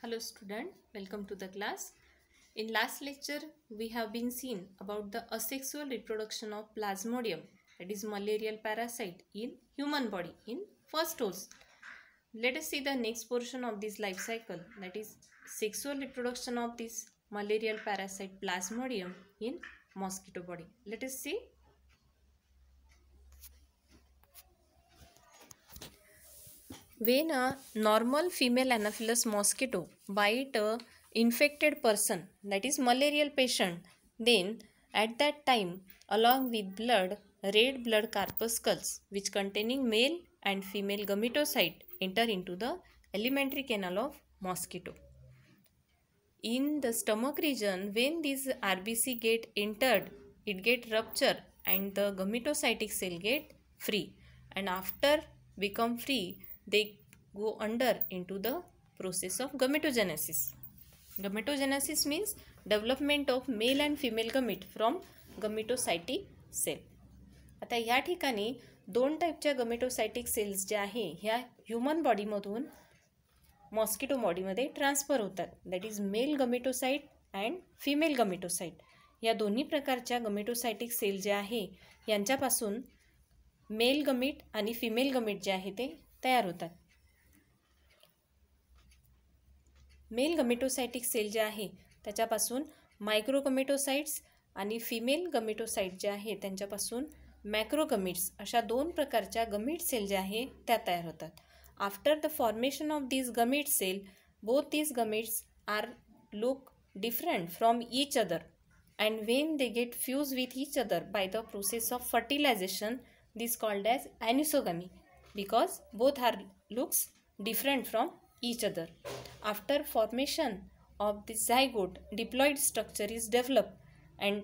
Hello student, welcome to the class. In last lecture, we have been seen about the asexual reproduction of Plasmodium, that is malarial parasite in human body in first dose. Let us see the next portion of this life cycle, that is sexual reproduction of this malarial parasite Plasmodium in mosquito body. Let us see. When a normal female Anopheles mosquito bite a infected person, that is malarial patient, then at that time along with blood, red blood corpuscles which containing male and female gametocyte enter into the alimentary canal of mosquito. In the stomach region, when this RBC get entered, it get rupture and the gametocytic cell get free, and after become free they go under into the process of gametogenesis. Gametogenesis means development of male and female gamete from gametocytic cell. आता या ठिकाणी दोन टाईपच्या गमेटोसायटिक cells ज्या आहे ह्या human बॉडीमधून mosquito बॉडीमध्ये ट्रान्सफर होतात. That is male gametocyte and female gametocyte. या दोन्ही प्रकारच्या गमेटोसायटिक सेल जे आहे यांच्यापासून मेल गमेट आणि फिमेल गमेट जे आहे ते तयार होतात. मेल गमेटोसायटिक सेल जे आहे त्याच्यापासून मायक्रोगमेटोसाइट्स आणि फिमेल गमेटोसाइट जे आहे त्यांच्यापासून मॅक्रोगमेट्स अशा दोन प्रकारच्या गमेट सेल जे आहे त्या तयार होतात. After the formation of these gamete cell, both these gametes are look different from each other, and when they get fused with each other by the process of fertilization, this called as anisogamy, because both are looks different from each other. After formation of the zygote, diploid structure is developed, and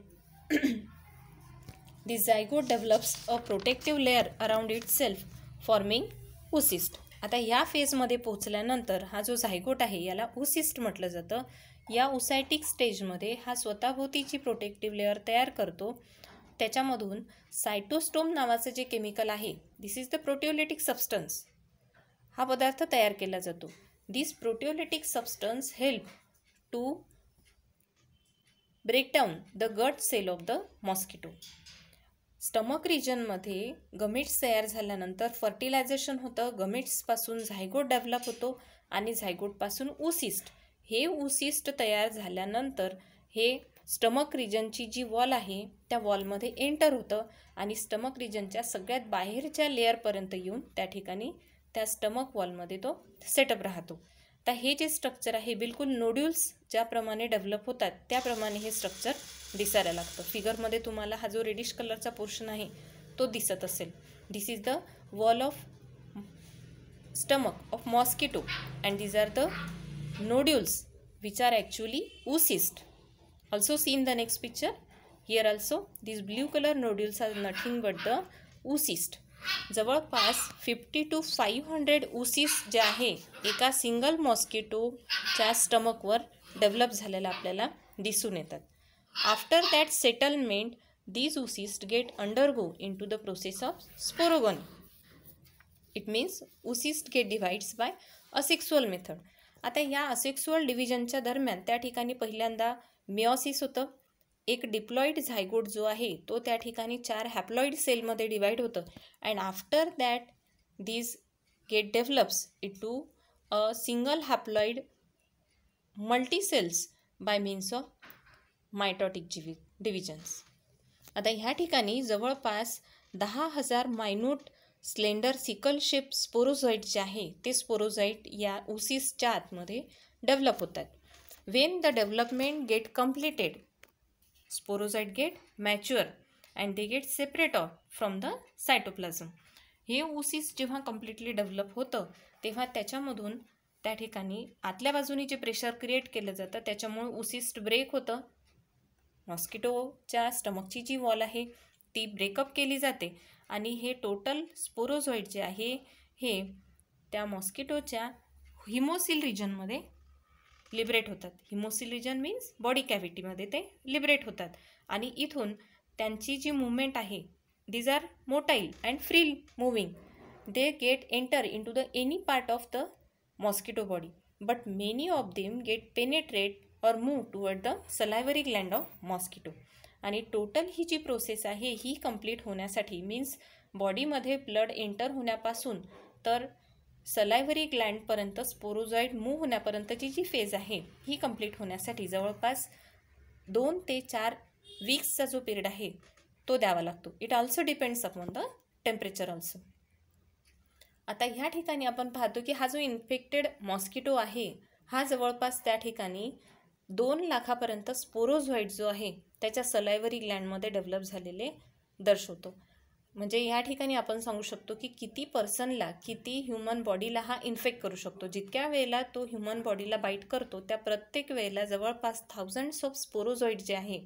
the zygote develops a protective layer around itself, forming oocyst. आता या फेजमध्ये पोहोचल्यानंतर हा जो zygote आहे याला ओसिस्ट म्हटलं जातं. या ओसायटिक स्टेजमध्ये हा स्वतःभोवतीची प्रोटेक्टिव्ह लेअर तयार करतो. त्याच्यामधून सायटोस्टोम नावाचं जे केमिकल आहे, this is the proteolytic substance, हा पदार्थ तयार केला जातो. This proteolytic substance help to break down the gut cell of the mosquito. Stomach रिजनमध्ये गमेट्स तयार झाल्यानंतर फर्टिलायझेशन होतं. गमेट्सपासून झायगोट डेव्हलप होतो आणि झायगोटपासून oocyst. हे oocyst तयार झाल्यानंतर हे स्टमक रिजनची जी वॉल आहे त्या वॉलमध्ये एंटर होतं आणि स्टमक रिजनच्या सगळ्यात बाहेरच्या लेअरपर्यंत येऊन त्या ठिकाणी त्या स्टमक वॉलमध्ये तो सेटअप राहतो. तर हे जे स्ट्रक्चर आहे बिलकुल नोड्युल्स ज्याप्रमाणे डेव्हलप होतात त्याप्रमाणे हे स्ट्रक्चर दिसायला लागतं. फिगरमध्ये तुम्हाला हा जो रेडिश कलरचा पोर्शन आहे तो दिसत असेल. This is the wall of stomach of mosquito and these are the nodules which are actually oocyst. Also see in the next picture. Here also this blue colour nodules are nothing but the oocyst. जवळपास 50 to 500 oocyst जे आहे एका single मॉस्किटोच्या स्टमकवर develop झालेला आपल्याला दिसून येतात. After that settlement these oocysts get undergo into the process of sporogony. It means oocysts get divides by asexual method. आता या असेक्सुअल डिव्हिजनच्या दरम्यान त्या ठिकाणी पहिल्यांदा मिओसिस होतं. एक डिप्लॉइड झायगोट जो आहे तो त्या ठिकाणी 4 हॅप्लॉइड सेलमध्ये डिवाइड होतं. And after that these get develops into a single haploid multicells by means of mitotic divisions. आता ह्या ठिकाणी जवळपास 10,000 minute slender sickle shape sporozoite जे आहे ते स्पोरोझॉइट या oocysts आतमध्ये डेव्हलप होतात. When the development get completed, sporozoite get mature and they get separate of from the cytoplasm. हे oocyst जेव्हा कम्प्लिटली डेव्हलप होतं तेव्हा त्याच्यामधून त्या ठिकाणी आतल्या बाजूने जे प्रेशर क्रिएट केलं जातं त्याच्यामुळे oocyst ब्रेक होतं. मॉस्किटोच्या स्टमकची जी वॉल आहे ती ब्रेकअप केली जाते आणि हे टोटल स्पोरोझॉइट जे आहे हे त्या मॉस्किटोच्या हिमोसिल रिजनमध्ये लिबरेट होतात. हिमोसिल रिजन मीन्स बॉडी कॅव्हिटीमध्ये ते लिबरेट होतात आणि इथून त्यांची जी मूवमेंट आहे these are motile and free moving. They get enter into the any part of the mosquito body but many of them get penetrate or move toward the salivary gland of mosquito. आणि total ही जी process आहे ही complete होण्यासाठी means बॉडीमध्ये blood enter होण्यापासून तर सलायव्हरी ग्लँडपर्यंत स्पोरोझॉइड move होण्यापर्यंतची जी phase आहे ही कंप्लीट होण्यासाठी जवळपास 2 ते 4 वीक्सचा जो पिरियड आहे तो द्यावा लागतो. It also depends upon the temperature also. आता ह्या ठिकाणी आपण पाहतो की हा जो इन्फेक्टेड मॉस्किटो आहे हा जवळपास त्या ठिकाणी 2 लाखापर्यंत स्पोरोझॉइड जो आहे त्याच्या सलायव्हरी ग्लँडमध्ये डेव्हलप झालेले दर्शवतो. म्हणजे ह्या ठिकाणी आपण सांगू शकतो की किती पर्सनला किती ह्युमन बॉडीला हा इन्फेक्ट करू शकतो. जितक्या वेळेला तो ह्युमन बॉडीला बाईट करतो त्या प्रत्येक वेळेला जवळपास थाउजंड्स ऑफ स्पोरोझॉइड जे आहे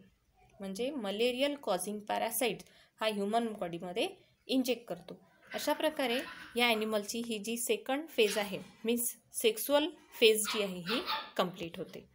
म्हणजे मलेरियल कॉझिंग पॅरासाइट्स हा ह्युमन बॉडीमध्ये इंजेक्ट करतो. अशा प्रकारे या ॲनिमलची ही जी सेकंड फेज आहे मीन्स सेक्सुअल फेज जी आहे ही कंप्लीट होते.